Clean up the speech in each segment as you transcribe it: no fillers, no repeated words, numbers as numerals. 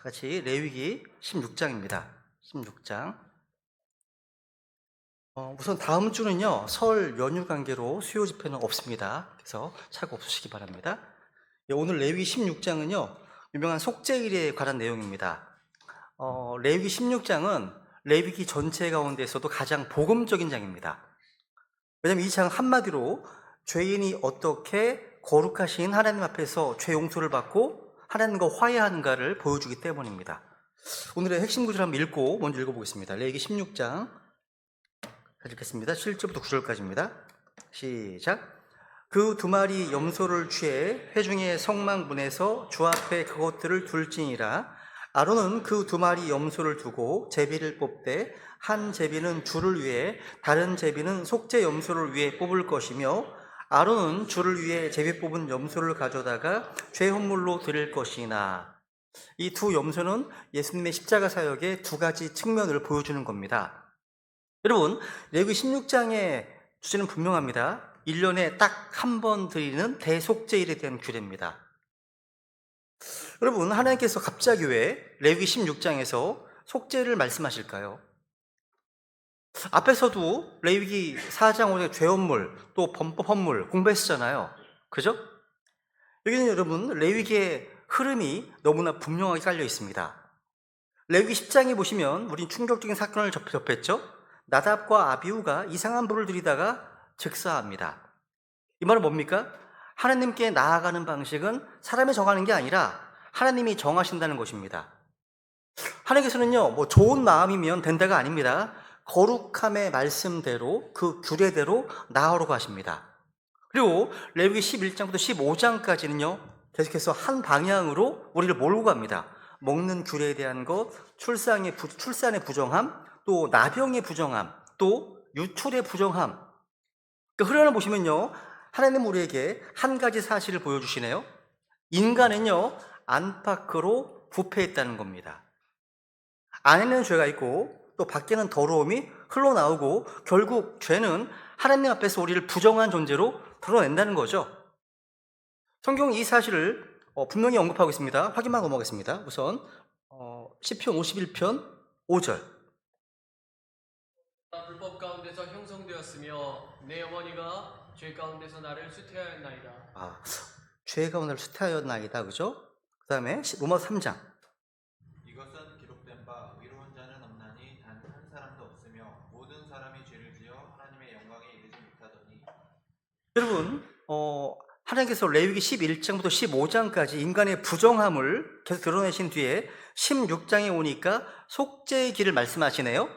같이 레위기 16장입니다. 16장. 우선 다음 주는요, 설 연휴 관계로 수요 집회는 없습니다. 그래서 착오 없으시기 바랍니다. 오늘 레위기 16장은요, 유명한 속죄일에 관한 내용입니다. 레위기 16장은 레위기 전체 가운데서도 가장 복음적인 장입니다. 왜냐하면 이 장 한마디로 죄인이 어떻게 거룩하신 하나님 앞에서 죄 용서를 받고 하나님과 화해하는가를 보여주기 때문입니다. 오늘의 핵심 구절 한번 먼저 읽어보겠습니다. 레위기 16장 읽겠습니다. 7절부터 9절까지입니다. 시작. 그 두 마리 염소를 취해 회중의 성막문에서 주 앞에 그것들을 둘지니라. 아론은 그 두 마리 염소를 두고 제비를 뽑되 한 제비는 주를 위해 다른 제비는 속죄 염소를 위해 뽑을 것이며 아론은 주를 위해 제비 뽑은 염소를 가져다가 죄 헌물로 드릴 것이나. 이 두 염소는 예수님의 십자가 사역의 두 가지 측면을 보여주는 겁니다. 여러분, 레위기 16장의 주제는 분명합니다. 1년에 딱 한 번 드리는 대속죄일에 대한 규례입니다. 여러분, 하나님께서 갑자기 왜 레위기 16장에서 속죄를 말씀하실까요? 앞에서도 레위기 4장 5장 죄헌물, 또 범법 헌물 공부했었잖아요. 그죠? 여기는 여러분, 레위기의 흐름이 너무나 분명하게 깔려 있습니다. 레위기 10장에 보시면 우린 충격적인 사건을 접했죠? 나답과 아비후가 이상한 불을 들이다가 즉사합니다. 이 말은 뭡니까? 하나님께 나아가는 방식은 사람이 정하는 게 아니라 하나님이 정하신다는 것입니다. 하나님께서는요, 좋은 마음이면 된다가 아닙니다. 거룩함의 말씀대로 그 규례대로 나아오라고 하십니다. 그리고 레위기 11장부터 15장까지는요, 계속해서 한 방향으로 우리를 몰고 갑니다. 먹는 규례에 대한 것, 출산의 부정함, 또 나병의 부정함, 또 유출의 부정함. 그 흐름을 보시면요, 하나님 우리에게 한 가지 사실을 보여주시네요. 인간은요, 안팎으로 부패했다는 겁니다. 안에는 죄가 있고 또 밖에는 더러움이 흘러나오고 결국 죄는 하나님 앞에서 우리를 부정한 존재로 드러낸다는 거죠. 성경은 이 사실을 분명히 언급하고 있습니다. 확인만 넘어가겠습니다. 우선 시편 51편 5절. 불법 가운데서 형성되었으며 내 어머니가 죄 가운데서 나를 수태하였나이다. 죄 가운데를 수태하였나이다. 그죠? 그 다음에 로마서 3장. 이것은 기록된 바 의로운 자는 없나니 단 한 사람도 없으며 모든 사람이 죄를 지어 하나님의 영광에 이르지 못하더니. 여러분, 하나님께서 레위기 11장부터 15장까지 인간의 부정함을 계속 드러내신 뒤에 16장에 오니까 속죄의 길을 말씀하시네요.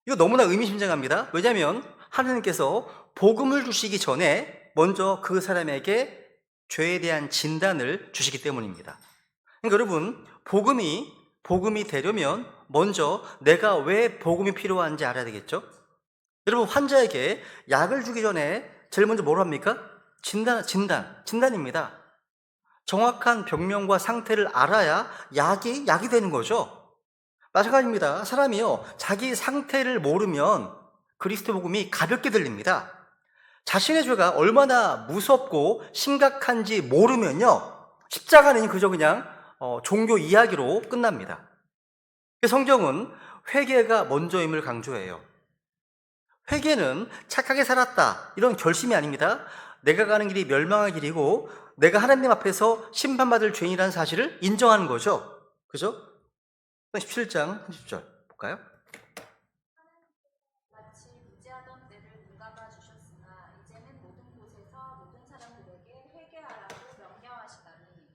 이거 너무나 의미심장합니다. 왜냐하면 하나님께서 복음을 주시기 전에 먼저 그 사람에게 죄에 대한 진단을 주시기 때문입니다. 그러니까 여러분, 복음이 되려면 먼저 내가 왜 복음이 필요한지 알아야 되겠죠? 여러분, 환자에게 약을 주기 전에 제일 먼저 뭘 합니까? 진단입니다. 정확한 병명과 상태를 알아야 약이 되는 거죠. 마찬가지입니다. 사람이요, 자기 상태를 모르면 그리스도 복음이 가볍게 들립니다. 자신의 죄가 얼마나 무섭고 심각한지 모르면요, 십자가는 그저 그냥 종교 이야기로 끝납니다. 성경은 회개가 먼저임을 강조해요. 회개는 착하게 살았다, 이런 결심이 아닙니다. 내가 가는 길이 멸망의 길이고 내가 하나님 앞에서 심판받을 죄인이라는 사실을 인정하는 거죠. 그죠? 17장 30절 볼까요? 마치 무지하던 때를 눈감아 주셨으나 이제는 모든 곳에서 모든 사람들에게 회개하라고 명령하시다니.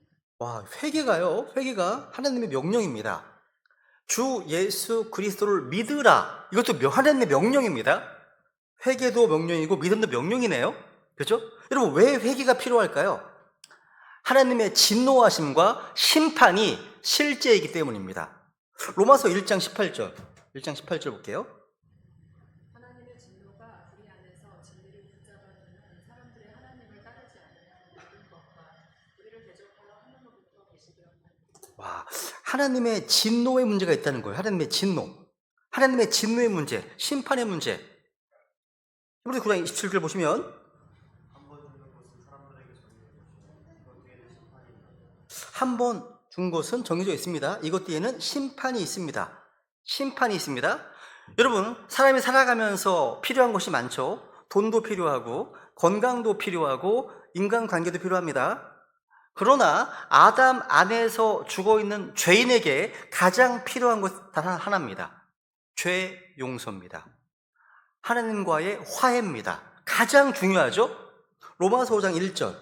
회개가 하나님의 명령입니다. 주 예수 그리스도를 믿으라, 이것도 하나님의 명령입니다. 회개도 명령이고 믿음도 명령이네요. 그렇죠? 여러분, 왜 회개가 필요할까요? 하나님의 진노하심과 심판이 실제이기 때문입니다. 로마서 1장 18절 볼게요. 하나님의 진노가 우리 안에서 진리를 붙잡아두는 사람들의 하나님을 따르지 않는 모든 것과 우리를 대적하여 하나님으로부터 계시되었나니. 하나님의 진노의 문제가 있다는 거예요. 하나님의 진노의 문제, 심판의 문제. 히브리서 9장 27절 보시면 한 번 둔 곳은 정해져 있습니다. 이것 뒤에는 심판이 있습니다. 심판이 있습니다. 여러분, 사람이 살아가면서 필요한 것이 많죠. 돈도 필요하고 건강도 필요하고 인간관계도 필요합니다. 그러나 아담 안에서 죽어있는 죄인에게 가장 필요한 것 단 하나입니다. 죄 용서입니다. 하나님과의 화해입니다. 가장 중요하죠. 로마서 5장 1절.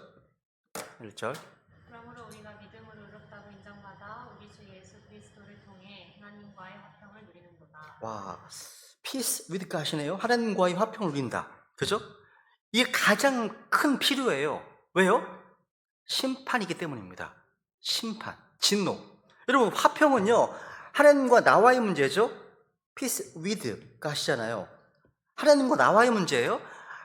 그러므로 우리가 믿음으로 의롭다고 인정받아 우리 주 예수 그리스도를 통해 하나님과의 화평을 누리는도다. 와, peace with God이네요. 하나님과의 화평을 누린다. 그죠? 이게 가장 큰 필요예요. 왜요? 심판이기 때문입니다. 심판, 진노. 여러분, 화평은요, 하나님과 나와의 문제죠? peace with God이잖아요. 하나님과 나와의 문제예요.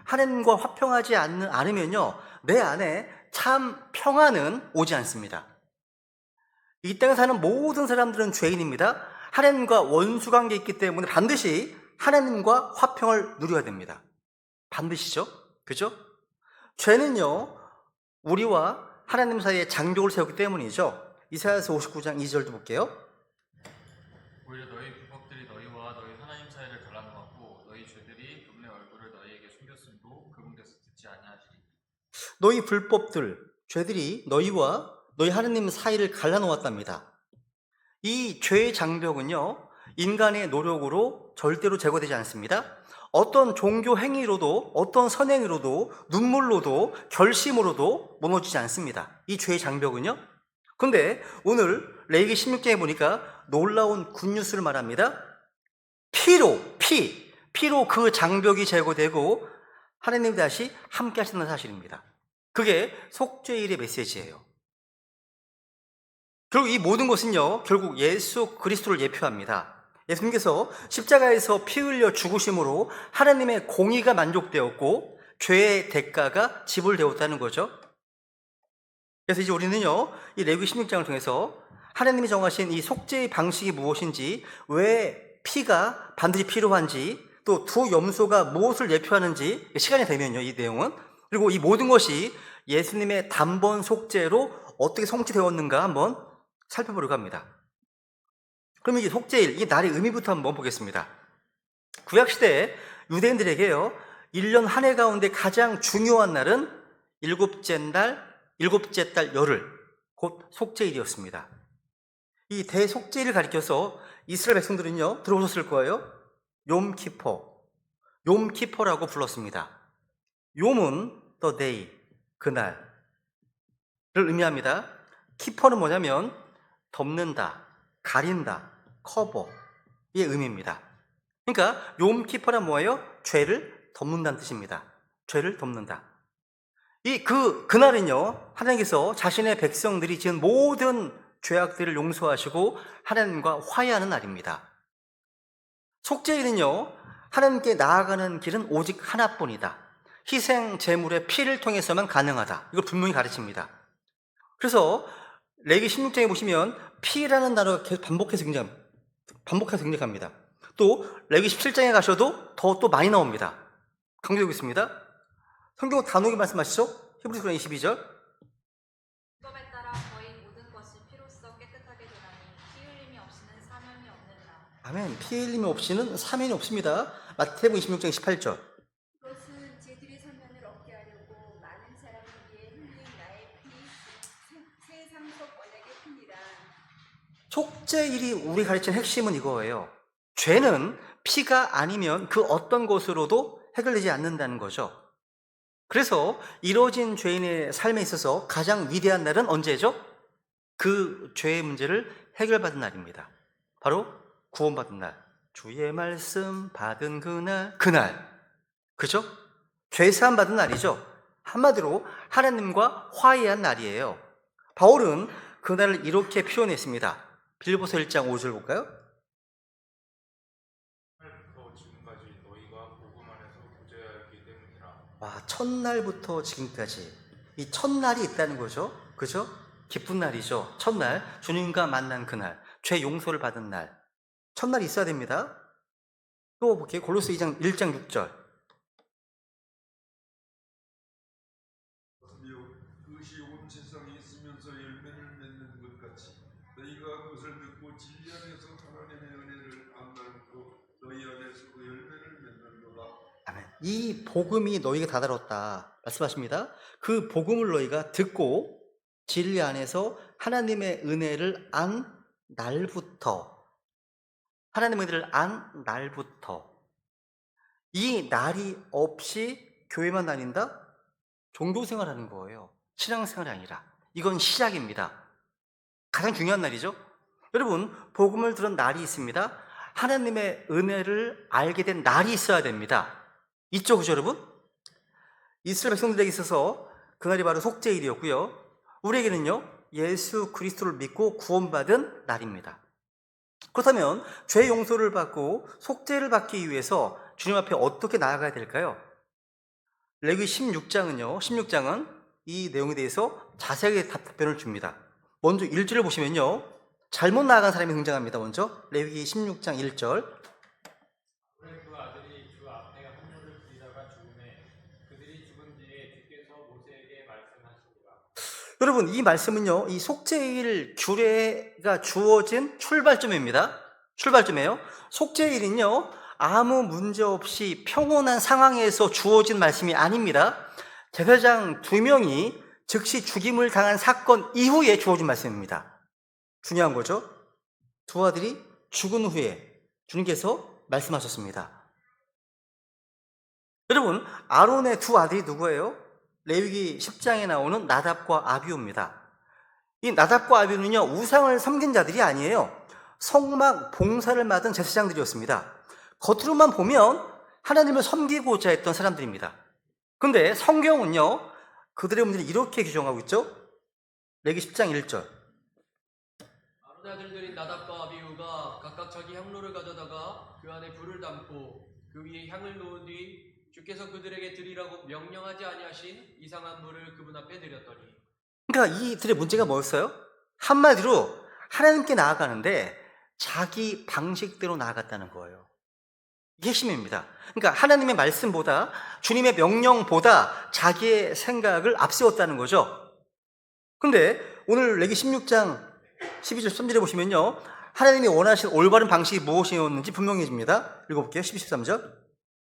하나님과 화평하지 않으면요, 내 안에 참 평안은 오지 않습니다. 이 땅에 사는 모든 사람들은 죄인입니다. 하나님과 원수 관계에 있기 때문에 반드시 하나님과 화평을 누려야 됩니다. 반드시죠? 그죠? 죄는요, 우리와 하나님 사이에 장벽을 세우기 때문이죠. 이사야서 59장 2절도 볼게요. 오히려 너희 불법들이 너희와 너희 하나님 사이를 갈라놓았고 너희 죄들이 그분의 얼굴을 너희에게 숨겼음도 그분께서 듣지 아니하시리니. 너희 불법들, 죄들이 너희와 너희 하나님 사이를 갈라놓았답니다. 이 죄의 장벽은요, 인간의 노력으로 절대로 제거되지 않습니다. 어떤 종교 행위로도, 어떤 선행으로도, 눈물로도, 결심으로도 무너지지 않습니다. 이 죄의 장벽은요. 근데 오늘 레위기 16장에 보니까 놀라운 굿뉴스를 말합니다. 피로 그 장벽이 제거되고 하나님이 다시 함께 하신다는 사실입니다. 그게 속죄일의 메시지예요. 결국 이 모든 것은요, 결국 예수 그리스도를 예표합니다. 예수님께서 십자가에서 피 흘려 죽으심으로 하나님의 공의가 만족되었고 죄의 대가가 지불되었다는 거죠. 그래서 이제 우리는요, 이 레위기 16장을 통해서 하나님이 정하신 이 속죄의 방식이 무엇인지, 왜 피가 반드시 필요한지, 또 두 염소가 무엇을 예표하는지 시간이 되면요, 이 내용은, 그리고 이 모든 것이 예수님의 단번 속죄로 어떻게 성취되었는가 한번 살펴보려고 합니다. 그럼 이 속죄일, 이 날의 의미부터 한번 보겠습니다. 구약시대 유대인들에게요, 1년 한 해 가운데 가장 중요한 날은 일곱째 달 열흘, 곧 속죄일이었습니다. 이 대속죄일을 가리켜서 이스라엘 백성들은요, 들어보셨을 거예요. 욤키퍼라고 불렀습니다. 욤은 the day, 그날을 의미합니다. 키퍼는 뭐냐면 덮는다, 가린다, 커버의 의미입니다. 그러니까 욤키퍼란 뭐예요? 죄를 덮는다는 뜻입니다. 죄를 덮는다. 그날은요, 하나님께서 자신의 백성들이 지은 모든 죄악들을 용서하시고 하나님과 화해하는 날입니다. 속죄일은요, 하나님께 나아가는 길은 오직 하나뿐이다. 희생 제물의 피를 통해서만 가능하다. 이걸 분명히 가르칩니다. 그래서 레위기 16장에 보시면 피라는 단어가 계속 반복해서 등장합니다. 또 레위기 17장에 가셔도 더 많이 나옵니다. 강조하고 있습니다. 성경 단호하게 말씀하시죠. 히브리서 9장 22절. 율법에 따라 거의 모든 것이 피로써 깨끗하게 되나니 피 흘림이 없이는 사명이 없느니라. 아멘. 피 흘림이 없이는 사면이 없습니다. 마태복음 26장 18절. 그것은 제들의 사면을 얻게 하려고 많은 사람을 위해 흘린 나의 피 세상속 언약의 피니라. 속죄일이 우리 가르치는 핵심은 이거예요. 죄는 피가 아니면 그 어떤 것으로도 해결되지 않는다는 거죠. 그래서 이루어진 죄인의 삶에 있어서 가장 위대한 날은 언제죠? 그 죄의 문제를 해결받은 날입니다. 바로 구원받은 날. 주의 말씀 받은 그날. 그죠? 죄사함 받은 날이죠. 한마디로 하나님과 화해한 날이에요. 바울은 그날을 이렇게 표현했습니다. 빌립보서 1장 5절 볼까요? 첫날부터 지금까지 너희가 복음 안에서 구제하였기 때문이라. 와, 첫날부터 지금까지 이 첫날이 있다는 거죠. 그죠? 기쁜 날이죠. 첫날, 주님과 만난 그날, 죄 용서를 받은 날. 첫날이 있어야 됩니다. 또 볼게요. 골로새 1장 6절. 그것이 온 세상에 있으면서 열매를 맺는 것 같이 이 복음이 너희에게 다다랐다 말씀하십니다. 그 복음을 너희가 듣고 진리 안에서 하나님의 은혜를 안 날부터, 하나님의 은혜를 안 날부터, 이 날이 없이 교회만 다닌다? 종교생활하는 거예요. 신앙생활이 아니라. 이건 시작입니다. 가장 중요한 날이죠. 여러분, 복음을 들은 날이 있습니다. 하나님의 은혜를 알게 된 날이 있어야 됩니다. 있죠, 그죠, 여러분? 이스라엘 백성들에게 있어서 그날이 바로 속죄일이었고요. 우리에게는요, 예수 그리스도를 믿고 구원받은 날입니다. 그렇다면 죄 용서를 받고 속죄를 받기 위해서 주님 앞에 어떻게 나아가야 될까요? 레위기 16장은 이 내용에 대해서 자세하게 답변을 줍니다. 먼저 1절을 보시면요, 잘못 나아간 사람이 등장합니다. 먼저 레위기 16장 1절. 그래 그 아들이 주 앞에 헌물을 드리다가 죽음에 그들이 죽은 뒤에 주께서 모세에게 말씀하시니라. 여러분, 이 말씀은요, 이 속죄일 규례가 주어진 출발점입니다. 출발점이에요. 속죄일은요, 아무 문제 없이 평온한 상황에서 주어진 말씀이 아닙니다. 제사장 2명이 즉시 죽임을 당한 사건 이후에 주어진 말씀입니다. 중요한 거죠. 두 아들이 죽은 후에 주님께서 말씀하셨습니다. 여러분, 아론의 두 아들이 누구예요? 레위기 10장에 나오는 나답과 아비후입니다. 이 나답과 아비후는요, 우상을 섬긴 자들이 아니에요. 성막 봉사를 맡은 제사장들이었습니다. 겉으로만 보면 하나님을 섬기고자 했던 사람들입니다. 그런데 성경은요, 그들의 문제를 이렇게 규정하고 있죠. 레위기 10장 1절. 아론 아들들인 나답과 아비후가 각각 자기 향로를 가져다가 그 안에 불을 담고 그 위에 향을 놓은 뒤 주께서 그들에게 드리라고 명령하지 아니하신 이상한 물을 그분 앞에 드렸더니. 그러니까 이들의 문제가 뭐였어요? 한마디로 하나님께 나아가는데 자기 방식대로 나아갔다는 거예요. 이게 핵심입니다. 그러니까 하나님의 말씀보다, 주님의 명령보다 자기의 생각을 앞세웠다는 거죠. 근데 오늘 레위기 16장 12절 3절에 보시면요, 하나님이 원하신 올바른 방식이 무엇이었는지 분명해집니다. 읽어볼게요. 12, 13절.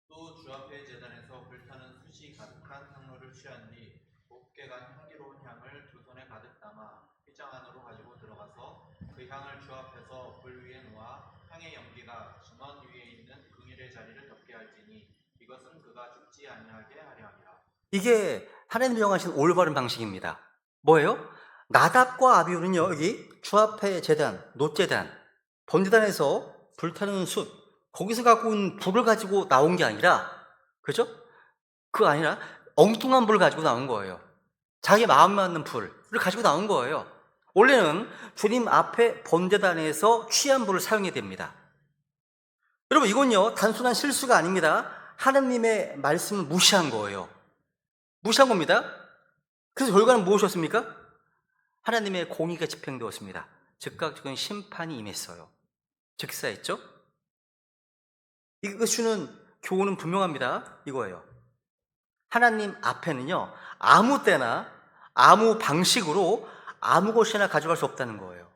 또 주 앞에 제단에서 불타는 숯이 가득한 향로를 취한 뒤 곱게 간 향기로운 향을 두 손에 가득 담아 휘장 안으로 가지고 들어가서 그 향을 주 앞에서 불 위에 놓아 향의 연기가 진원 위에 있는 긍휼의 자리를 덮게 할지니 이것은 그가 죽지 아니하게 하려 함이라. 이게 하나님이 정하신 올바른 방식입니다. 뭐예요? 나답과 아비후는요, 여기 주 앞에 제단, 놋제단, 번제단에서 불타는 숯, 거기서 갖고 온 불을 가지고 나온 게 아니라, 그죠? 그거 아니라 엉뚱한 불을 가지고 나온 거예요. 자기 마음 맞는 불을 가지고 나온 거예요. 원래는 주님 앞에 번제단에서 취한 불을 사용해야 됩니다. 여러분, 이건요, 단순한 실수가 아닙니다. 하나님의 말씀을 무시한 거예요. 무시한 겁니다. 그래서 결과는 무엇이었습니까? 하나님의 공의가 집행되었습니다. 즉각적인 심판이 임했어요. 즉사했죠? 이거 주는 교훈은 분명합니다. 이거예요. 하나님 앞에는요, 아무 때나 아무 방식으로 아무 것이나 가져갈 수 없다는 거예요.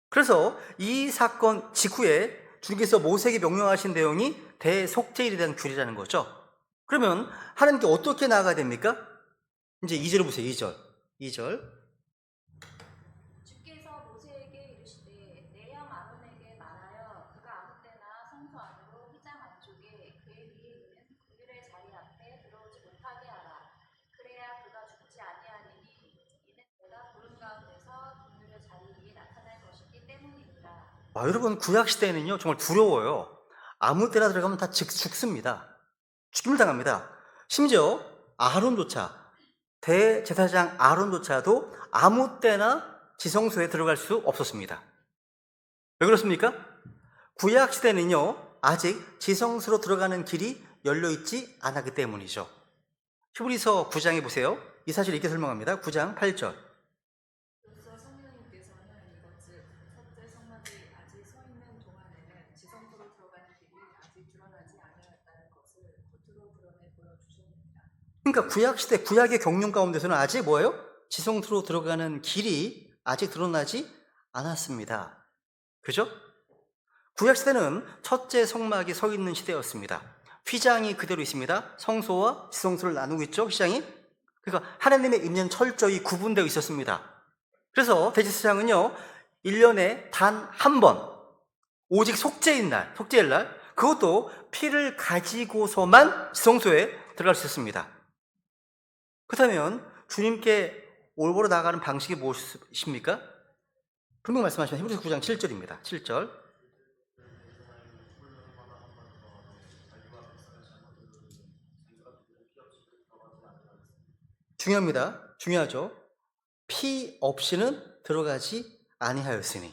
그래서 이 사건 직후에 주님께서 모세에게 명령하신 내용이 대속죄일에 대한 규례라는 거죠. 그러면 하나님께 어떻게 나아가야 됩니까? 이제 2절을 보세요. 2절. 주께서 모세에게 이르시되 내 형 아론에게 말하여 그가 아무 때나 성소 안으로 휘장 안쪽에 그의 위에 있는 긍휼의 자리 앞에 들어오지 못하게 하라. 그래야 그가 죽지 아니하리니 이는 내가 구름 가운데서 긍휼의 자리 위에 나타날 것이기 때문이니라. 여러분, 구약시대에는요, 정말 두려워요. 아무 때나 들어가면 다 죽습니다. 죽임을 당합니다. 심지어 아론조차, 대제사장 아론조차도 아무 때나 지성소에 들어갈 수 없었습니다. 왜 그렇습니까? 구약시대는요, 아직 지성소로 들어가는 길이 열려있지 않았기 때문이죠. 히브리서 9장에 보세요. 이 사실 이렇게 설명합니다. 9장 8절. 그래서 성령님께서는 이것즉 첫째 성막이 아직 서 있는 동안에는 지성소로 들어가는 길이 아직 드러나지 아니하였다는 것을 겉으로 드러내 보여주십니다. 그러니까 구약시대, 구약의 경륜 가운데서는 아직 뭐예요? 지성소로 들어가는 길이 아직 드러나지 않았습니다. 그죠? 구약시대는 첫째 성막이 서 있는 시대였습니다. 휘장이 그대로 있습니다. 성소와 지성소를 나누고 있죠, 휘장이. 그러니까 하나님의 임재는 철저히 구분되어 있었습니다. 그래서 대제사장은요, 1년에 단 한 번, 오직 속죄일 날, 그것도 피를 가지고서만 지성소에 들어갈 수 있었습니다. 그렇다면 주님께 올보러 나가는 방식이 무엇입니까? 분명 말씀하시면 히브리서 9장 7절입니다. 7절. 중요합니다. 중요하죠. 피 없이는 들어가지 아니하였으니.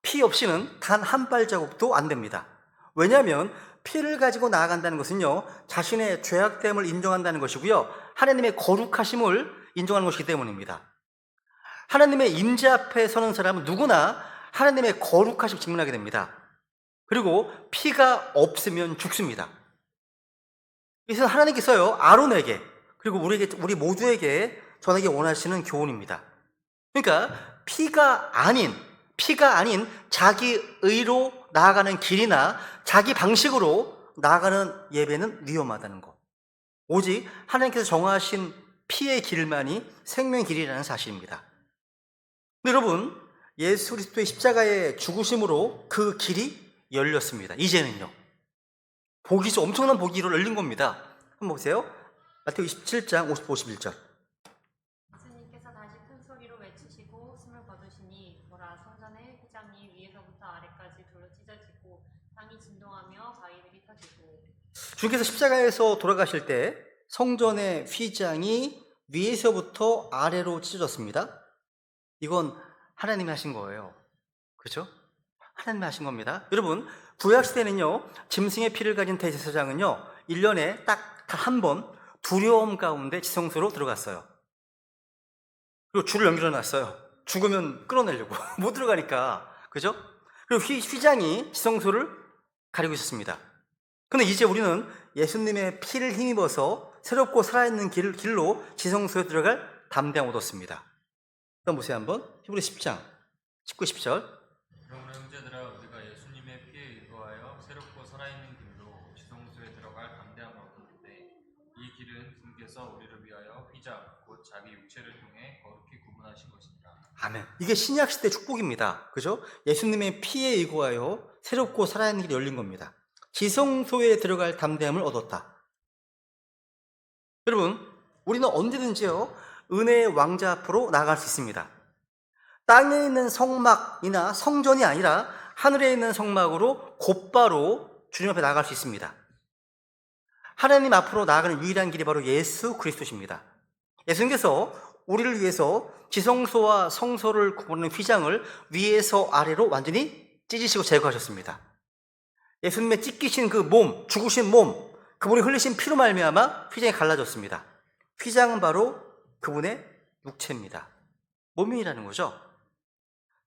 피 없이는 단 한 발자국도 안 됩니다. 왜냐하면 피를 가지고 나아간다는 것은요, 자신의 죄악됨을 인정한다는 것이고요, 하나님의 거룩하심을 인정하는 것이기 때문입니다. 하나님의 임재 앞에 서는 사람은 누구나 하나님의 거룩하심을 직면하게 됩니다. 그리고 피가 없으면 죽습니다. 그래서 하나님께서요, 아론에게 그리고 우리 모두에게 전하기 원하시는 교훈입니다. 그러니까 피가 아닌 자기 의로 나아가는 길이나 자기 방식으로 나아가는 예배는 위험하다는 것. 오직 하나님께서 정하신 피의 길만이 생명의 길이라는 사실입니다. 근데 여러분, 예수 그리스도의 십자가의 죽으심으로 그 길이 열렸습니다. 이제는요, 복이죠. 엄청난 복이로 열린 겁니다. 한번 보세요. 마태복음 27장 51절. 예수님께서 다시 큰 소리로 외치시고 숨을 거두시니 보라, 성전의 휘장이 위에서부터 아래까지 돌로 찢어지고 땅이 진동하며 바위들이 터지고. 주님께서 십자가에서 돌아가실 때 성전의 휘장이 위에서부터 아래로 찢어졌습니다. 이건 하나님이 하신 거예요. 그렇죠? 하나님이 하신 겁니다. 여러분, 구약시대는요, 짐승의 피를 가진 대제사장은요, 1년에 딱 한 번 두려움 가운데 지성소로 들어갔어요. 그리고 줄을 연결해 놨어요. 죽으면 끌어내려고. 못 들어가니까. 그죠? 그리고 휘장이 지성소를 가리고 있었습니다. 근데 이제 우리는 예수님의 피를 힘입어서 새롭고 살아있는 길로 지성소에 들어갈 담대함을 얻었습니다. 그럼 보세요, 한번. 히브리 10장 19, 10절. 그러므로 형제들아, 우리가 예수님의 피에 의거하여 새롭고 살아있는 길로 지성소에 들어갈 담대함을 얻었는데, 이 길은 주께서 우리를 위하여 휘장 곧 자기 육체를 통해 거룩히 구분하신 것이니라. 아멘. 이게 신약시대 축복입니다. 그죠? 예수님의 피에 의거하여 새롭고 살아있는 길이 열린 겁니다. 지성소에 들어갈 담대함을 얻었다. 여러분, 우리는 언제든지요, 은혜의 왕자 앞으로 나아갈 수 있습니다. 땅에 있는 성막이나 성전이 아니라 하늘에 있는 성막으로 곧바로 주님 앞에 나아갈 수 있습니다. 하나님 앞으로 나아가는 유일한 길이 바로 예수 그리스도십니다. 예수님께서 우리를 위해서 지성소와 성소를 구분하는 휘장을 위에서 아래로 완전히 찢으시고 제거하셨습니다. 예수님의 찢기신 그 몸, 죽으신 몸, 그분이 흘리신 피로 말미암아 휘장이 갈라졌습니다. 휘장은 바로 그분의 육체입니다. 몸이라는 거죠.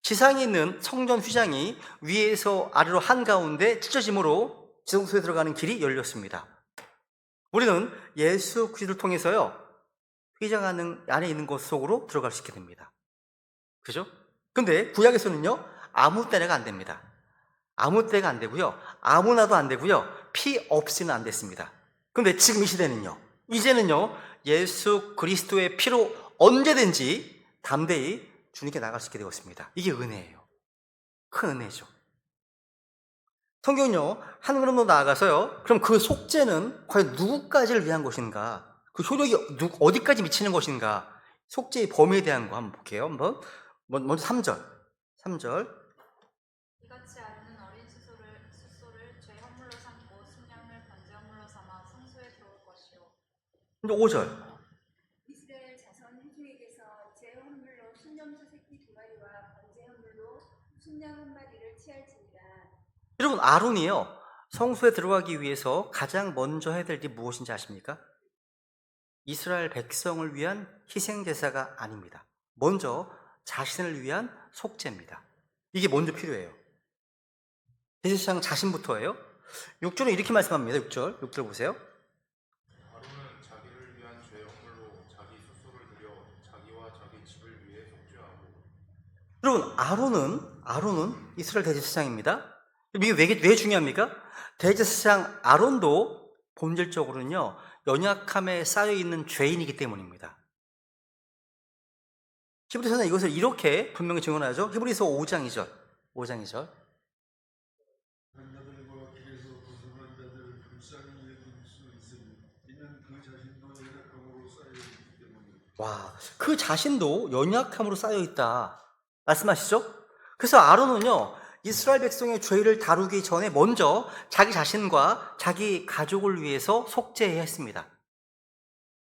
지상에 있는 성전 휘장이 위에서 아래로 한가운데 찢어짐으로 지성소에 들어가는 길이 열렸습니다. 우리는 예수 그리스도를 통해서요, 휘장 안에 있는 곳 속으로 들어갈 수 있게 됩니다. 그죠? 근데 구약에서는요, 아무 때나 안 됩니다. 아무 때가 안 되고요, 아무나도 안 되고요, 피 없이는 안 됐습니다. 근데 지금 이 시대는요, 이제는요, 예수 그리스도의 피로 언제든지 담대히 주님께 나갈 수 있게 되었습니다. 이게 은혜예요. 큰 은혜죠. 성경은요, 한 걸음도 나아가서요, 그럼 그 속죄는 과연 누구까지를 위한 것인가? 그 효력이 어디까지 미치는 것인가? 속죄의 범위에 대한 거 한번 볼게요. 한번. 먼저 3절. 이같이 아론은 어린 숫소를 죄 헌물로 삼고 순양을 번제 헌물로 삼아 성소에 들어올 것이요. 이제 5절. 이스라엘 자손 회중에게서 제 헌물로 순염소 새끼 2마리와 번제 헌물로 순양 1마리를 취할지니라. 여러분, 아론이요, 성소에 들어가기 위해서 가장 먼저 해야 될 일이 무엇인지 아십니까? 이스라엘 백성을 위한 희생제사가 아닙니다. 먼저 자신을 위한 속죄입니다. 이게 먼저 필요해요. 대제사장 자신부터예요. 6절은 이렇게 말씀합니다. 6절 보세요. 아론은 자기를 위한 죄 헌물로 자기 숫소를 드려 자기와 자기 집을 위해 속죄하고. 여러분, 아론은 이스라엘 대제사장입니다. 이게 왜 중요합니까? 대제사장 아론도 본질적으로는요, 연약함에 쌓여있는 죄인이기 때문입니다. 히브리서는 이것을 이렇게 분명히 증언하죠. 히브리서 5장 2절. 5장 2절. 자들과 길에서 벗어난 자들을 불쌍히 여길 수 있으니 이는 그 자신도 연약함으로 쌓여 있기 때문이다. 와, 그 자신도 연약함으로 쌓여 있다 말씀하시죠? 그래서 아론은요, 이스라엘 백성의 죄를 다루기 전에 먼저 자기 자신과 자기 가족을 위해서 속죄해야 했습니다.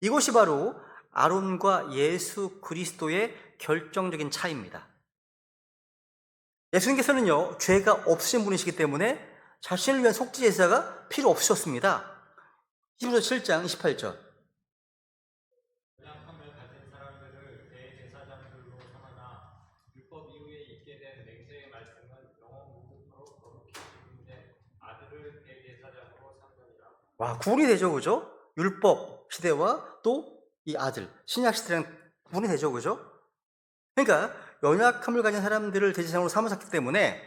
이것이 바로 아론과 예수 그리스도의 결정적인 차이입니다. 예수님께서는요, 죄가 없으신 분이시기 때문에 자신을 위한 속죄 제사가 필요 없으셨습니다. 히브리서 7장 28절. 연약함을 가진 사람들을 대제사장들로 삼으나 율법 이후에 있게 된 맹세의 말씀은 영원 무궁토록 거룩히 지금된 아들을 대제사장으로 삼느니라. 와, 구분이 되죠, 그죠? 율법 시대와 또 이 아들, 신약 시대랑 구분이 되죠, 그죠? 그러니까 연약함을 가진 사람들을 대제사장으로 삼으셨기 때문에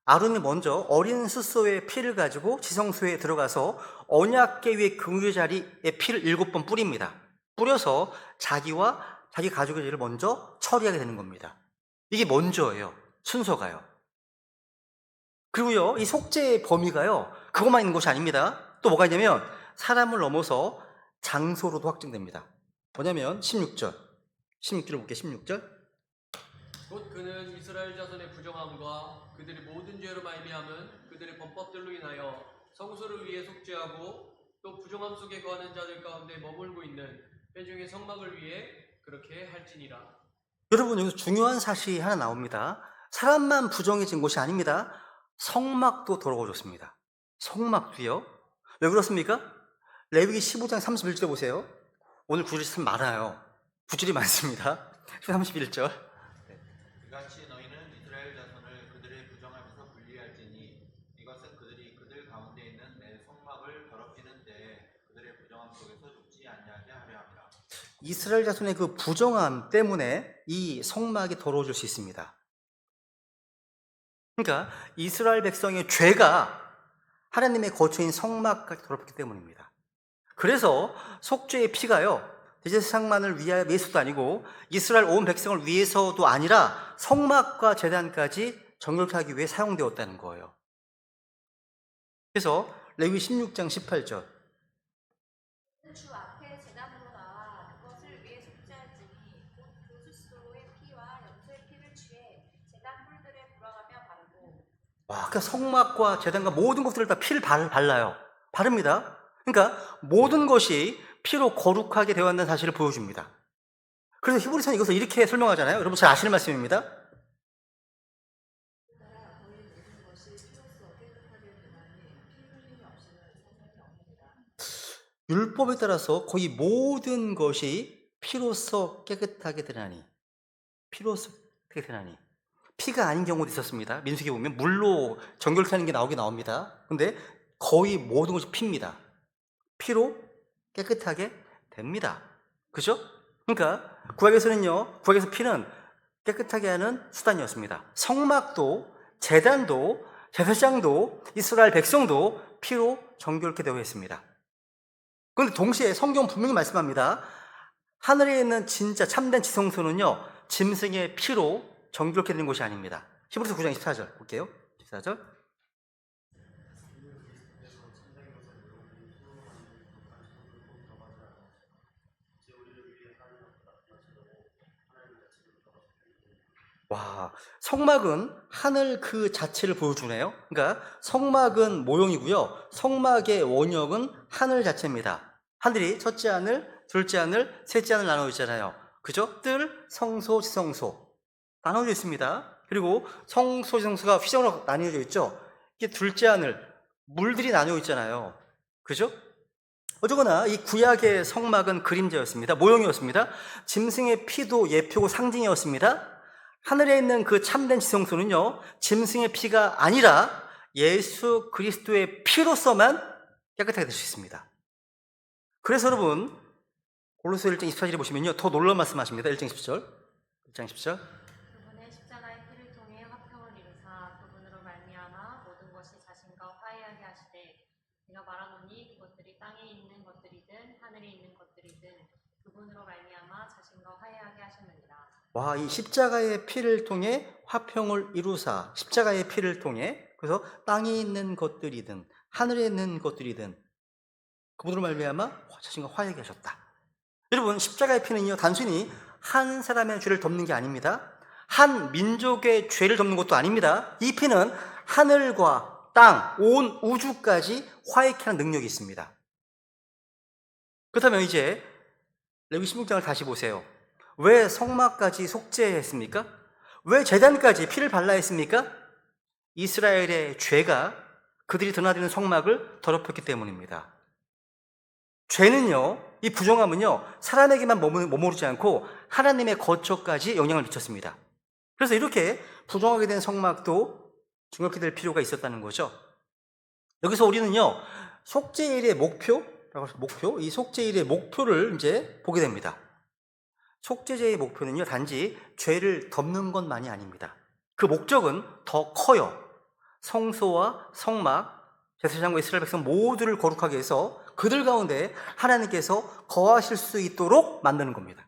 아론이 먼저 어린 숫소의 피를 가지고 지성소에 들어가서 언약궤 위에 금유의 자리에 피를 7번 뿌립니다. 뿌려서 자기와 자기 가족의 죄를 먼저 처리하게 되는 겁니다. 이게 먼저예요. 순서가요. 그리고요, 이 속죄의 범위가요, 그것만 있는 것이 아닙니다. 또 뭐가 있냐면 사람을 넘어서 장소로도 확정됩니다. 뭐냐면 16절. 16절을 볼게요. 16절. 곧 그는 이스라엘 자손의 부정함과 그들의 모든 죄로 말미암은 그들의 범법들로 인하여 성소를 위해 속죄하고 또 부정함 속에 거하는 자들 가운데 머물고 있는 회중의 성막을 위해 그렇게 할지니라. 여러분, 여기서 중요한 사실이 하나 나옵니다. 사람만 부정해진 것이 아닙니다. 성막도 더러워졌습니다. 성막도요. 왜 그렇습니까? 레위기 15장 31절 보세요. 오늘 구절이 참 많아요. 구절이 많습니다. 31절. 이같이 너희는 이스라엘 자손을 그들의 부정함에서 분리할지니 이것은 그들이 그들 가운데 있는 내 성막을 더럽히는 데에 그들의 부정함 속에서 죽지 아니하게 하려 함이라. 이스라엘 자손의 그 부정함 때문에 이 성막이 더러워질 수 있습니다. 그러니까 이스라엘 백성의 죄가 하나님의 거처인 성막까지 더럽혔기 때문입니다. 그래서 속죄의 피가요, 대제사장만을 위하여 예수도 아니고 이스라엘 온 백성을 위해서도 아니라 성막과 제단까지 정결케 하기 위해 사용되었다는 거예요. 그래서 레위 16장 18절. 주 앞에 제단으로 나와 그것을 위에 속죄할지니 곧 그 숫소의 피와 염소의 피를 취해 제단 뿔들에 돌아가며 바르고. 와, 그러니까 성막과 제단과 모든 것들을 다 피를 발라요. 바릅니다. 그러니까 모든 것이 피로 거룩하게 되어 있는 사실을 보여줍니다. 그래서 히브리서는 이것을 이렇게 설명하잖아요. 여러분 잘 아시는 말씀입니다. 따라 거의 모든 것이 피로써 깨끗하게 되나니 피 흘림이 없이는 생명이 없느니라. 율법에 따라서 거의 모든 것이 피로써 깨끗하게 되나니, 피로써 깨끗하게 되나니. 피가 아닌 경우도 있었습니다. 민수기 보면 물로 정결케 하는 게 나옵니다. 근데 거의 모든 것이 피입니다. 피로 깨끗하게 됩니다. 그죠? 그러니까 구약에서 피는 깨끗하게 하는 수단이었습니다. 성막도, 제단도, 제사장도, 이스라엘 백성도 피로 정결케 되어 있습니다. 그런데 동시에 성경 분명히 말씀합니다. 하늘에 있는 진짜 참된 지성소는요, 짐승의 피로 정결케 되는 것이 아닙니다. 히브리서 9장 14절 볼게요. 14절. 와, 성막은 하늘 그 자체를 보여주네요. 그러니까 성막은 모형이고요, 성막의 원형은 하늘 자체입니다. 하늘이 첫째 하늘, 둘째 하늘, 셋째 하늘 나눠 있잖아요. 그죠? 뜰, 성소, 지성소 나눠져 있습니다. 그리고 성소, 지성소가 휘정으로 나뉘어져 있죠. 이게 둘째 하늘, 물들이 나뉘어 있잖아요. 그죠? 어쩌거나 이 구약의 성막은 그림자였습니다. 모형이었습니다. 짐승의 피도 예표고 상징이었습니다. 하늘에 있는 그 참된 지성소는요, 짐승의 피가 아니라 예수 그리스도의 피로서만 깨끗하게 될 수 있습니다. 그래서 여러분, 골로새 1장 24절에 보시면요, 더 놀라운 말씀하십니다. 1장 10절. 1장 10절. 그분의 십자가의 피를 통해 화평을 이루사 그분으로 말미암아 모든 것이 자신과 화해하게 하시되 내가 말하노니 그것들이 땅에 있는 것들이든 하늘에 있는 것들이든 그분으로 말미암아 자신과 화해하게 하셨느니라. 와, 이 십자가의 피를 통해 화평을 이루사, 십자가의 피를 통해, 그래서 땅에 있는 것들이든 하늘에 있는 것들이든 그분으로 말미암아 자신과 화해하게 하셨다. 여러분, 십자가의 피는요, 단순히 한 사람의 죄를 덮는 게 아닙니다. 한 민족의 죄를 덮는 것도 아닙니다. 이 피는 하늘과 땅, 온 우주까지 화해케 하는 능력이 있습니다. 그렇다면 이제 레위기 16장을 다시 보세요. 왜 성막까지 속죄했습니까? 왜 제단까지 피를 발라 했습니까? 이스라엘의 죄가 그들이 드나드는 성막을 더럽혔기 때문입니다. 죄는요, 이 부정함은요, 사람에게만 머무르지 않고 하나님의 거처까지 영향을 미쳤습니다. 그래서 이렇게 부정하게 된 성막도 중요하게 될 필요가 있었다는 거죠. 여기서 우리는요, 속죄일의 목표, 이 속죄일의 목표를 이제 보게 됩니다. 속죄제의 목표는요, 단지 죄를 덮는 것만이 아닙니다. 그 목적은 더 커요. 성소와 성막, 제사장과 이스라엘 백성 모두를 거룩하게 해서 그들 가운데 하나님께서 거하실 수 있도록 만드는 겁니다.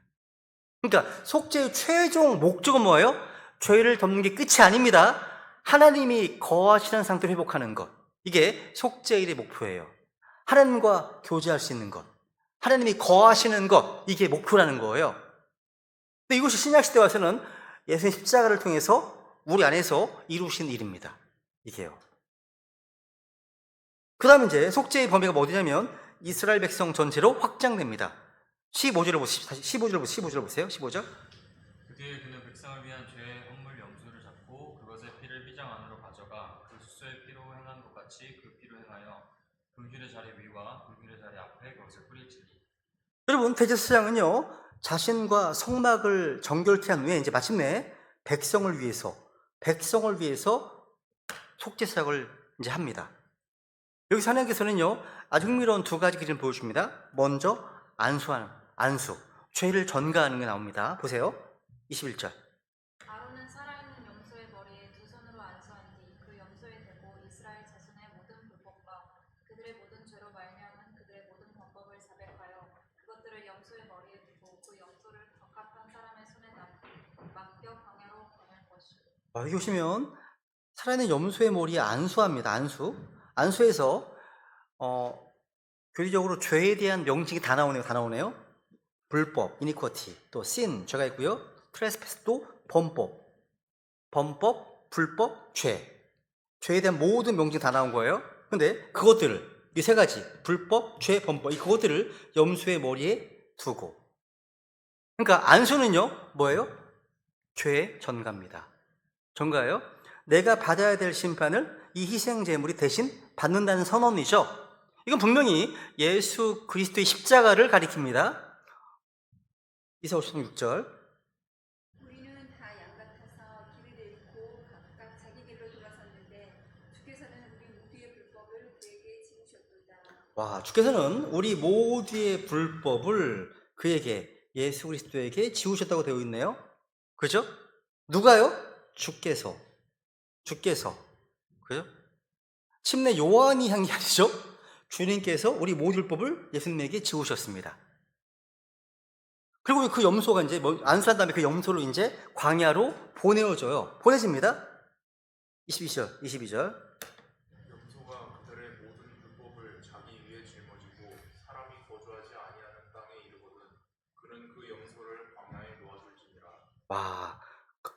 그러니까 속죄의 최종 목적은 뭐예요? 죄를 덮는 게 끝이 아닙니다. 하나님이 거하시는 상태를 회복하는 것. 이게 속죄일의 목표예요. 하나님과 교제할 수 있는 것, 하나님이 거하시는 것, 이게 목표라는 거예요. 근데 이것이 신약시대에 와서는 예수님 십자가를 통해서 우리 안에서 이루신 일입니다. 이게요. 그 다음에 이제 속죄의 범위가 어디냐면 이스라엘 백성 전체로 확장됩니다. 15절을 보세요. 15절. 그 뒤에 그는 백성을 위한 죄의 헌물 염소를 잡고 그것의 피를 휘장 안으로 가져가 그 수소의 피로 행한 것 같이 그 피로 행하여 금휴대 자리 위와 금휴대 자리 앞에 그것을 뿌릴지니. 여러분, 대제사장은요, 자신과 성막을 정결케 한 후에 이제 마침내 백성을 위해서 속죄사역을 이제 합니다. 여기서 하나님께서는요, 아주 흥미로운 두 가지 기준을 보여줍니다. 먼저 안수, 죄를 전가하는 게 나옵니다. 보세요. 21절. 아론은 살아있는 염소의 머리에 두 손으로 안수한 뒤 그 염소에 대고 이스라엘 자손의 모든 불법과 그들의 모든 죄로 말미암은 그들의 모든 범법을 자백하여 그것들을 염소의 머리에 두고 그 염소를 적합한 사람의 손에 맡겨 광야로 보낼 것이요. 여기 보시면 살아있는 염소의 머리에 안수합니다. 안수에서 교리적으로 죄에 대한 명칭이 다 나오네요. 불법, 이니쿼티, 또 sin, 죄가 있고요. 트레스패스도 범법, 불법, 죄에 대한 모든 명칭이 다 나온 거예요. 근데 그것들을, 이 세 가지, 불법, 죄, 범법, 그것들을 염소의 머리에 두고. 그러니까 안수는요, 뭐예요? 죄의 전가입니다. 전가예요. 내가 받아야 될 심판을 이 희생 제물이 대신 받는다는 선언이죠. 이건 분명히 예수 그리스도의 십자가를 가리킵니다. 이사야 56절. 우리는 다 양 같아서 길을 잃고 각각 자기 길로 돌아섰는데 주께서는 우리 모두의 불법을 그에게 지우셨도다. 와, 주께서는 우리 모두의 불법을 그에게, 예수 그리스도에게 지우셨다고 되어 있네요. 그죠? 누가요? 주께서. 그죠? 침례 요한이 한 게 아니죠? 주님께서 우리 모두의 불법을 예수님에게 지우셨습니다. 그리고 그 염소가 이제 안수한 다음에 그 염소를 이제 광야로 보내집니다. 22절. 염소가 그들의 모든 불법을 자기 위에 짊어지고 사람이 거주하지 아니하는 땅에 이르거든 그는 그 염소를 광야에 놓아줄지니라. 와,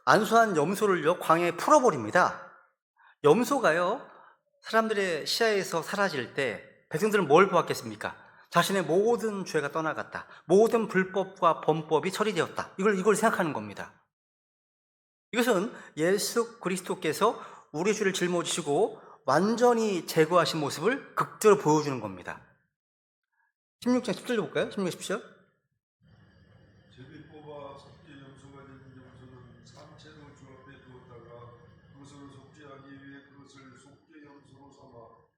안수한 염소를요, 광야에 풀어버립니다. 염소가요, 사람들의 시야에서 사라질 때 백성들은 뭘 보았겠습니까? 자신의 모든 죄가 떠나갔다. 모든 불법과 범법이 처리되었다. 이걸 생각하는 겁니다. 이것은 예수 그리스도께서 우리 죄를 짊어지시고 완전히 제거하신 모습을 극대로 보여주는 겁니다. 16장 10절 볼까요? 16장 10절. 제비 뽑아 속죄 염소가 된 염소는 산채로 주 앞에 두었다가 그것을 속죄하기 위해 그것을 속죄 염소로 삼아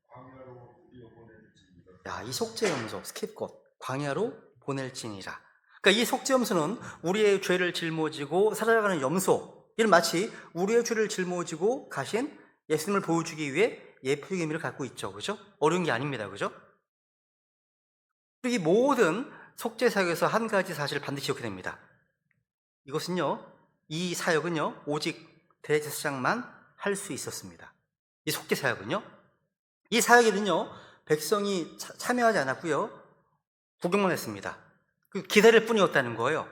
광야로 이어보낼지니라. 야, 이 속죄염소, 스킵것, 광야로 보낼지니라. 그러니까 이 속죄염소는 우리의 죄를 짊어지고 살아가는 염소, 이는 마치 우리의 죄를 짊어지고 가신 예수님을 보여주기 위해 예표적 의미를 갖고 있죠. 그죠? 어려운 게 아닙니다. 그죠? 그리고 이 모든 속죄 사역에서 한 가지 사실을 반드시 기억해야 됩니다. 이것은요, 이 사역은요, 오직 대제사장만 할 수 있었습니다. 이 속죄 사역은요, 이 사역에는요, 백성이 참여하지 않았고요, 구경만 했습니다. 기다릴 뿐이었다는 거예요.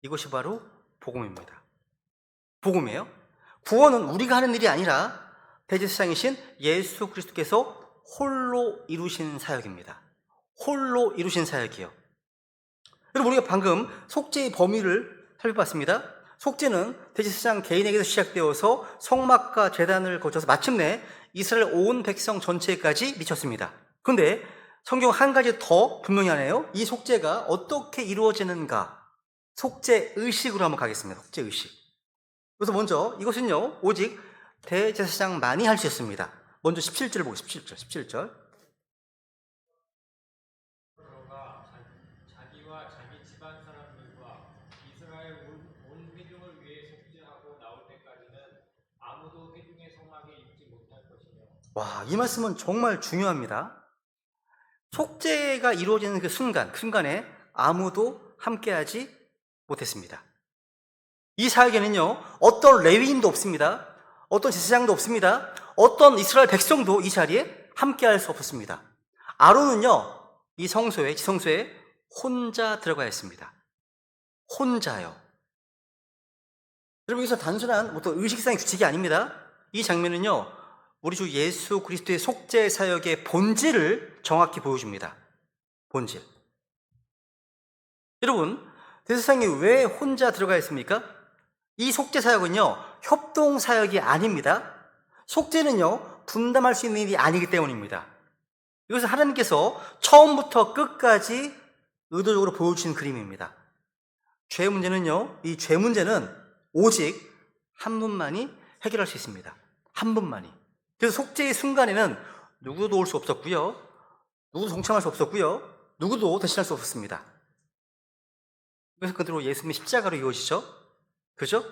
이것이 바로 복음입니다. 복음이에요. 구원은 우리가 하는 일이 아니라 대제사장이신 예수 그리스도께서 홀로 이루신 사역입니다. 홀로 이루신 사역이요. 여러분, 우리가 방금 속죄의 범위를 살펴봤습니다. 속죄는 대제사장 개인에게서 시작되어서 성막과 제단을 거쳐서 마침내 이스라엘 온 백성 전체까지 미쳤습니다. 그런데 성경 한 가지 더 분명히 하네요. 이 속죄가 어떻게 이루어지는가? 속죄 의식으로 한번 가겠습니다. 속죄 의식. 그래서 먼저 이것은요, 오직 대제사장만이 할 수 있습니다. 먼저 17절을 보고 17절. 그러가 자기와 자기 집안 사람들과 이스라엘 온 회중을 위해 속죄하고 나올 때까지는 아무도 회중의 성막에 입지 못할 것이며. 와, 이 말씀은 정말 중요합니다. 속죄가 이루어지는 그 순간에 아무도 함께하지 못했습니다. 이 사역에는요, 어떤 레위인도 없습니다. 어떤 제사장도 없습니다. 어떤 이스라엘 백성도 이 자리에 함께할 수 없었습니다. 아론은요, 이 지성소에 혼자 들어가야 했습니다. 혼자요. 여러분, 여기서 단순한 어떤 의식상의 규칙이 아닙니다. 이 장면은요, 우리 주 예수 그리스도의 속죄 사역의 본질을 정확히 보여줍니다. 본질. 여러분, 대제사장이 왜 혼자 들어가 있습니까? 이 속죄 사역은요, 협동 사역이 아닙니다. 속죄는요, 분담할 수 있는 일이 아니기 때문입니다. 이것은 하나님께서 처음부터 끝까지 의도적으로 보여주신 그림입니다. 죄 문제는요, 이 죄 문제는 오직 한 분만이 해결할 수 있습니다. 한 분만이. 그래서 속죄의 순간에는 누구도 올 수 없었고요, 누구도 동참할 수 없었고요, 누구도 대신할 수 없었습니다. 그래서 그대로 예수님의 십자가로 이루어지죠. 그죠?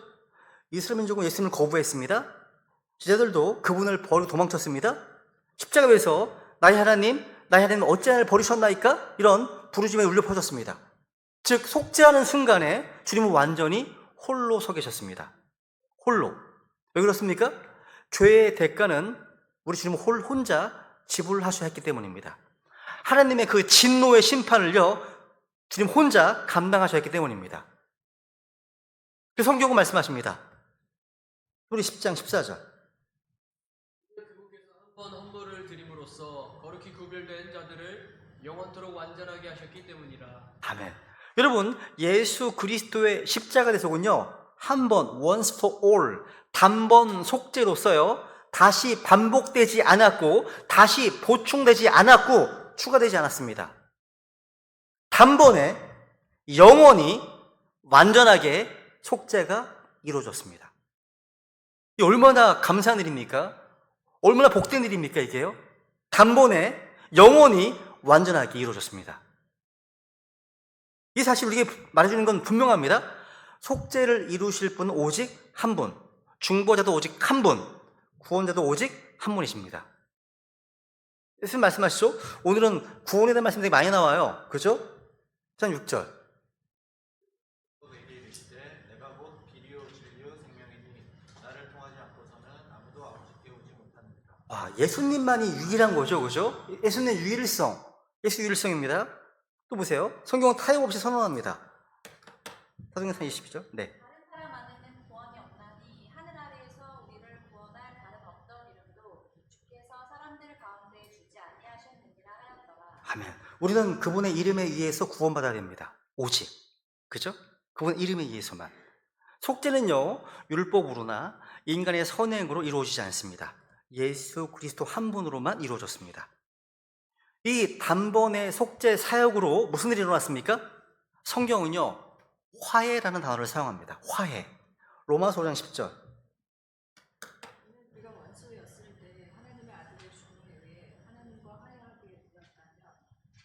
이스라엘 민족은 예수님을 거부했습니다. 제자들도 그분을 버리고 도망쳤습니다. 십자가에서 나의 하나님 어찌 나를 버리셨나이까? 이런 부르짖음에 울려 퍼졌습니다. 즉, 속죄하는 순간에 주님은 완전히 홀로 서 계셨습니다. 홀로. 왜 그렇습니까? 죄의 대가는 우리 주님은 혼자 지불하셔야 했기 때문입니다. 하나님의 그 진노의 심판을요, 주님 혼자 감당하셔야 했기 때문입니다. 그 성경은 말씀하십니다. 우리 10장 14절. 그분께서 한 번 헌물을 드림으로써 거룩히 구별된 자들을 영원토록 완전하게 하셨기 때문이라. 아멘. 여러분, 예수 그리스도의 십자가 대속은요, 한 번, once for all, 단번 속죄로서요, 다시 반복되지 않았고, 다시 보충되지 않았고, 추가되지 않았습니다. 단번에 영원히 완전하게 속죄가 이루어졌습니다. 이 얼마나 감사한 일입니까? 얼마나 복된 일입니까, 이게요? 단번에 영원히 완전하게 이루어졌습니다. 이 사실 우리에게 말해주는 건 분명합니다. 속죄를 이루실 분은 오직 한 분, 중보자도 오직 한 분, 구원자도 오직 한 분이십니다. 예수님 말씀하시죠? 오늘은 구원에 대한 말씀이 되게 많이 나와요. 그죠? 자, 6절. 너에게 이르시되 내가 곧 길이요 진리요 생명이니 나를 통하지 않고서는 아무도 아버지께 오지 못하느니라. 예수님만이 유일한 거죠. 그죠? 예수님의 유일성. 예수 유일성입니다. 또 보세요. 성경은 타협 없이 선언합니다. 사도행전 22절. 네. 다른 사람 안에는 구원이 없나니 하늘 아래에서 우리를 구원할 다른 어떤 이름도 주께서 사람들 가운데 주지 아니하셨느니라 하였더라. 아멘. 우리는 그분의 이름에 의해서 구원받아야 됩니다. 오직. 그죠? 그분 이름에 의해서만. 속죄는요, 율법으로나 인간의 선행으로 이루어지지 않습니다. 예수 그리스도 한 분으로만 이루어졌습니다. 이 단번의 속죄 사역으로 무슨 일이 일어났습니까? 성경은요, 화해라는 단어를 사용합니다. 화해. 로마서 5장 10절. 우리가 원수였을 때 하나님의 아들의 죽음에 의해 하나님과 화해하게 되었다면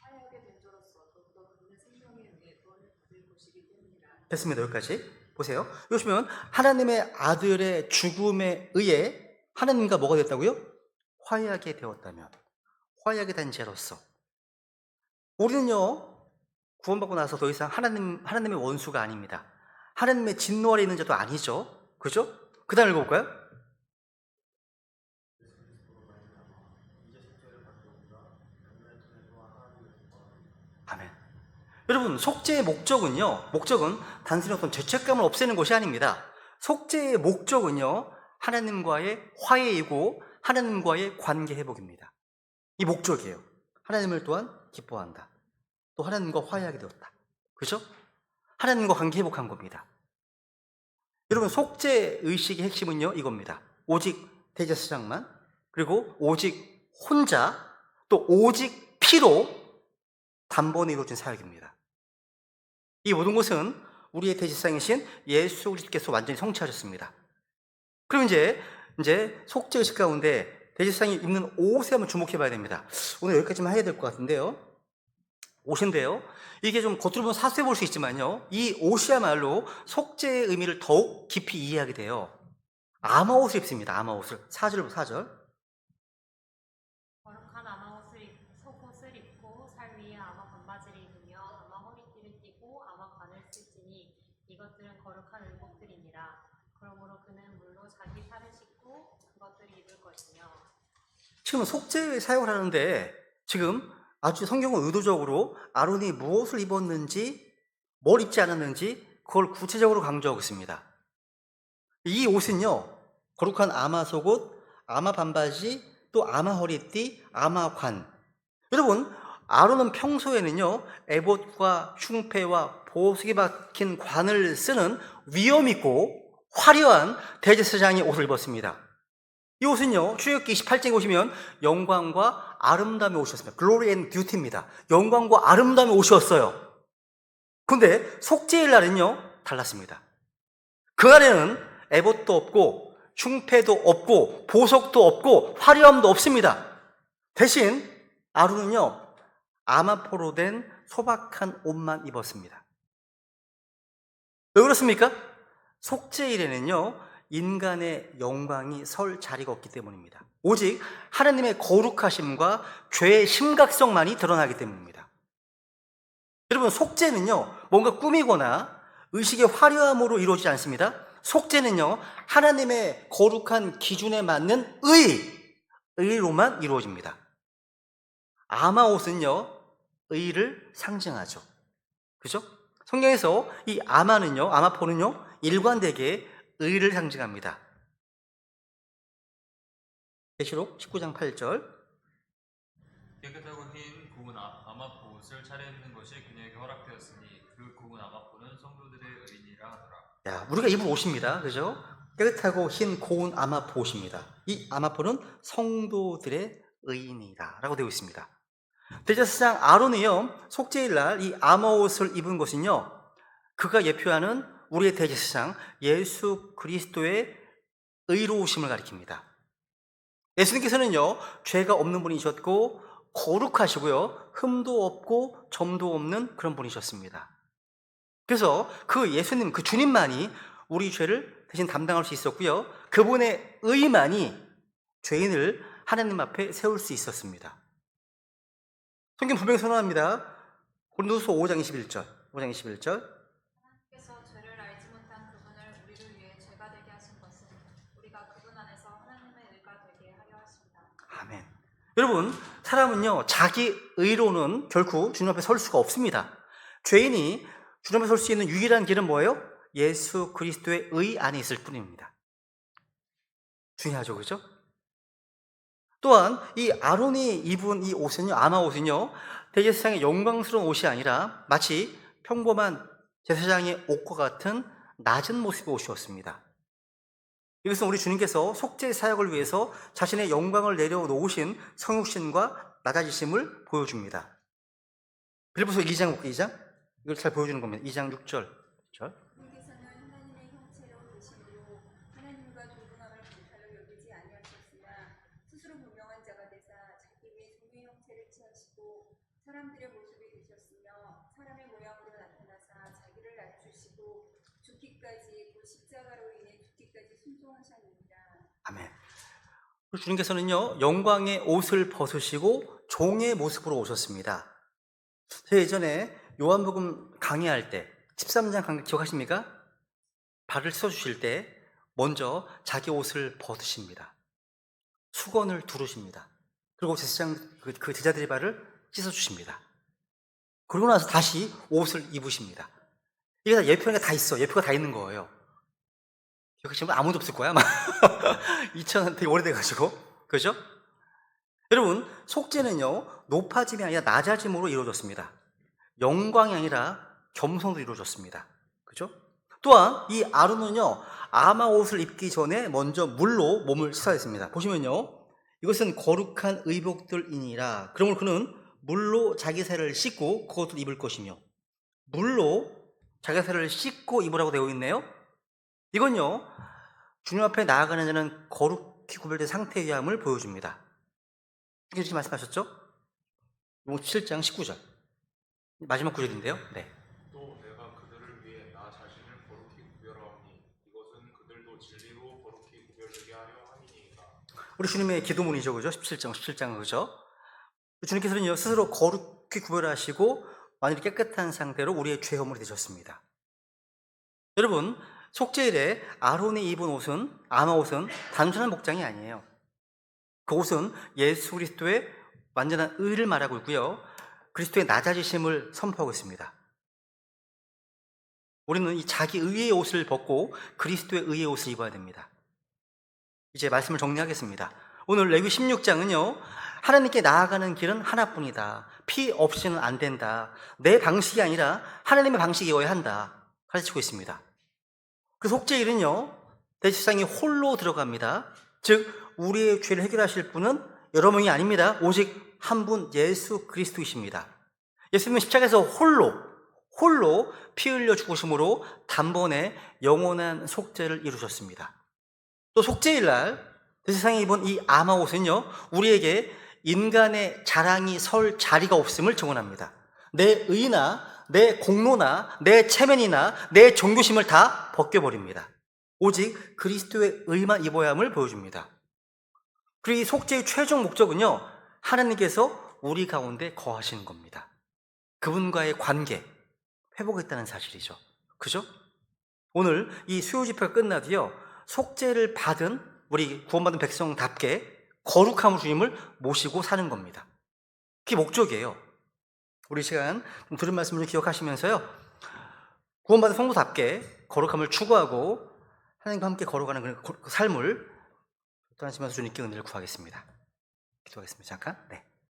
화해하게 된 자로서 더욱더 그분의 생명에 의해 구원을 받을 것이기 때문이라. 됐습니다. 여기까지. 보세요. 여기 보시면 하나님의 아들의 죽음에 의해 하나님과 뭐가 됐다고요? 화해하게 되었다면, 화해하게 된 죄로서 우리는요 구원받고 나서 더 이상 하나님의 원수가 아닙니다. 하나님의 진노 아래 있는 자도 아니죠. 그죠? 그 다음 읽어볼까요? 아멘. 여러분, 속죄의 목적은 단순히 어떤 죄책감을 없애는 것이 아닙니다. 속죄의 목적은요, 하나님과의 화해이고 하나님과의 관계 회복입니다. 이 목적이에요. 하나님을 또한 기뻐한다. 또 하나님과 화해하게 되었다. 그죠? 하나님과 관계 회복한 겁니다. 여러분, 속죄 의식의 핵심은요, 이겁니다. 오직 대제사장만, 그리고 오직 혼자, 또 오직 피로 단번에 이루어진 사역입니다. 이 모든 것은 우리의 대제사장이신 예수 그리스도께서 완전히 성취하셨습니다. 그럼 이제 속죄 의식 가운데 대제사장이 입는 옷에 한번 주목해 봐야 됩니다. 오늘 여기까지만 해야 될 것 같은데요. 옷인데요. 이게 좀 겉으로 보면 사소해 볼 수 있지만요. 이 옷이야말로 속죄의 의미를 더욱 깊이 이해하게 돼요. 아마옷을 입습니다. 아마옷을. 4절. 거룩한 속옷을 입고 살 위에 아마 반바지를 입으며 아마 허리띠를 띠고 아마 관을 쓸지니 이것들은 거룩한 의복들이니라. 그러므로 그는 물로 자기 살을 씻고 그것들을 입을 것이며. 지금 속죄의 사역을 하는데 지금 아주 성경은 의도적으로 아론이 무엇을 입었는지, 뭘 입지 않았는지 그걸 구체적으로 강조하고 있습니다. 이 옷은요, 거룩한 아마 속옷, 아마 반바지, 또 아마 허리띠, 아마 관. 여러분, 아론은 평소에는요, 에봇과 흉패와 보석이 박힌 관을 쓰는 위엄있고 화려한 대제사장의 옷을 입었습니다. 이 옷은요, 출애굽기 28장에 보시면 영광과 아름다움의 옷이었습니다. Glory and Beauty입니다. 영광과 아름다움의 옷이었어요. 그런데 속죄일 날은요, 달랐습니다. 그날에는 에봇도 없고 흉패도 없고 보석도 없고 화려함도 없습니다. 대신 아론은요, 아마포로 된 소박한 옷만 입었습니다. 왜 그렇습니까? 속죄일에는요, 인간의 영광이 설 자리가 없기 때문입니다. 오직 하나님의 거룩하심과 죄의 심각성만이 드러나기 때문입니다. 여러분, 속죄는요, 뭔가 꾸미거나 의식의 화려함으로 이루어지지 않습니다. 속죄는요, 하나님의 거룩한 기준에 맞는 의로만 이루어집니다. 아마옷은요, 의를 상징하죠. 그죠? 성경에서 이 아마포는요, 일관되게 의를 상징합니다. 계시록 19장 8절. 깨끗하고 흰 고운 아마포 옷을 차려입는 것이 그녀에게 허락되었으니 그 고운 아마포는 성도들의 의인이라 하더라. 우리가 입은 옷입니다. 그죠? 깨끗하고 흰 고운 아마포 옷입니다. 이 아마포는 성도들의 의인이다 라고 되어 있습니다. 대제사장 아론이요, 속죄일 날 이 아마옷을 입은 것은요, 그가 예표하는 우리의 대제사장 예수 그리스도의 의로우심을 가리킵니다. 예수님께서는요, 죄가 없는 분이셨고 거룩하시고요, 흠도 없고 점도 없는 그런 분이셨습니다. 그래서 그 예수님, 그 주님만이 우리 죄를 대신 담당할 수 있었고요, 그분의 의만이 죄인을 하나님 앞에 세울 수 있었습니다. 성경 분명히 선언합니다. 고린도서 5장 21절. 하나님께서 죄를 알지 못한 그분을 우리를 위해 죄가 되게 하신 것은 우리가 그분 안에서 하나님의 의가 되게 하려 하십니다. 아멘. 여러분, 사람은요, 자기 의로는 결코 주님 앞에 설 수가 없습니다. 죄인이 주님 앞에 설 수 있는 유일한 길은 뭐예요? 예수 그리스도의 의 안에 있을 뿐입니다. 중요하죠, 그죠? 또한 이 아론이 입은 이 옷은요, 아마옷은요, 대제사장의 영광스러운 옷이 아니라 마치 평범한 제사장의 옷과 같은 낮은 모습의 옷이었습니다. 이것은 우리 주님께서 속죄 사역을 위해서 자신의 영광을 내려놓으신 성육신과 낮아지심을 보여줍니다. 빌립보서 2장 이걸 잘 보여주는 겁니다. 2장 6절. 주님께서는 하나님의 형체로 계심으로 하나님과 동등함을 불탈로 여기지 아니하셨으나 스스로 무명한 자가 되사 자기 위에 종의 형체를 취하시고 사람들의 모습이 되셨으며 사람의 모양으로 나타나사 자기를 낮추시고 죽기까지 곧 십자가로 인해 죽기까지 순종하셨느니라. 아멘. 주님께서는요, 영광의 옷을 벗으시고 종의 모습으로 오셨습니다. 제가 예전에 요한복음 강의할 때 13장 강의 기억하십니까? 발을 씻어주실 때 먼저 자기 옷을 벗으십니다. 수건을 두르십니다. 그리고 제사장 그 제자들의 발을 씻어주십니다. 그러고 나서 다시 옷을 입으십니다. 이게 다 예표가 다 있어. 예표가 다 있는 거예요. 기억하시는 분 아무도 없을 거야 아마. 2000년 되게 오래돼가지고. 그죠? 여러분, 속죄는요, 높아짐이 아니라 낮아짐으로 이루어졌습니다. 영광이 아니라 겸손으로 이루어졌습니다. 그죠? 또한 이 아론은요, 아마 옷을 입기 전에 먼저 물로 몸을 씻어야 했습니다. 보시면요, 이것은 거룩한 의복들이니라. 그러므로 그는 물로 자기 살을 씻고 그것을 입을 것이며, 물로 자기 살을 씻고 입으라고 되어 있네요. 이건요, 주님 앞에 나아가는 자는 거룩히 구별된 상태의 위함을 보여줍니다. 이렇게 말씀하셨죠? 7장 19절 마지막 구절인데요. 네. 또 내가 그들을 위해 나 자신을 거룩히 구별하오니 이것은 그들도 진리로 거룩히 구별되게 하려 함이니이다. 우리 주님의 기도문이죠, 그죠? 17장 그죠? 주님께서는요, 스스로 거룩히 구별하시고 완전히 깨끗한 상태로 우리의 죄 허물이 되셨습니다. 여러분, 속죄일에 아론이 입은 옷은, 아마 옷은 단순한 복장이 아니에요. 그 옷은 예수 그리스도의 완전한 의를 말하고 있고요, 그리스도의 낮아지심을 선포하고 있습니다. 우리는 이 자기 의의 옷을 벗고 그리스도의 의의 옷을 입어야 됩니다. 이제 말씀을 정리하겠습니다. 오늘 레위 16장은요, 하나님께 나아가는 길은 하나뿐이다. 피 없이는 안 된다. 내 방식이 아니라 하나님의 방식이어야 한다. 가르치고 있습니다. 그 속죄일은요, 대제사장이 홀로 들어갑니다. 즉 우리의 죄를 해결하실 분은 여러 명이 아닙니다. 오직 한 분, 예수 그리스도이십니다. 예수님은 십자가에서 홀로 피 흘려 죽으심으로 단번에 영원한 속죄를 이루셨습니다. 또 속죄일날 대제사장이 입은 이 아마 옷은요, 우리에게 인간의 자랑이 설 자리가 없음을 증언합니다. 내 의나 내 공로나 내 체면이나 내 종교심을 다 벗겨버립니다. 오직 그리스도의 의만 입어야 함을 보여줍니다. 그리고 이 속죄의 최종 목적은요, 하나님께서 우리 가운데 거하시는 겁니다. 그분과의 관계 회복했다는 사실이죠. 그죠? 오늘 이 수요 집회가 끝나도요, 속죄를 받은 우리 구원받은 백성답게 거룩함으로 주님을 모시고 사는 겁니다. 그게 목적이에요. 우리 시간 좀 들은 말씀을 기억하시면서요, 구원받은 성도답게 거룩함을 추구하고 하나님과 함께 걸어가는 그 삶을 떠나시면서 주님께 은혜를 구하겠습니다. 기도하겠습니다. 잠깐. 네.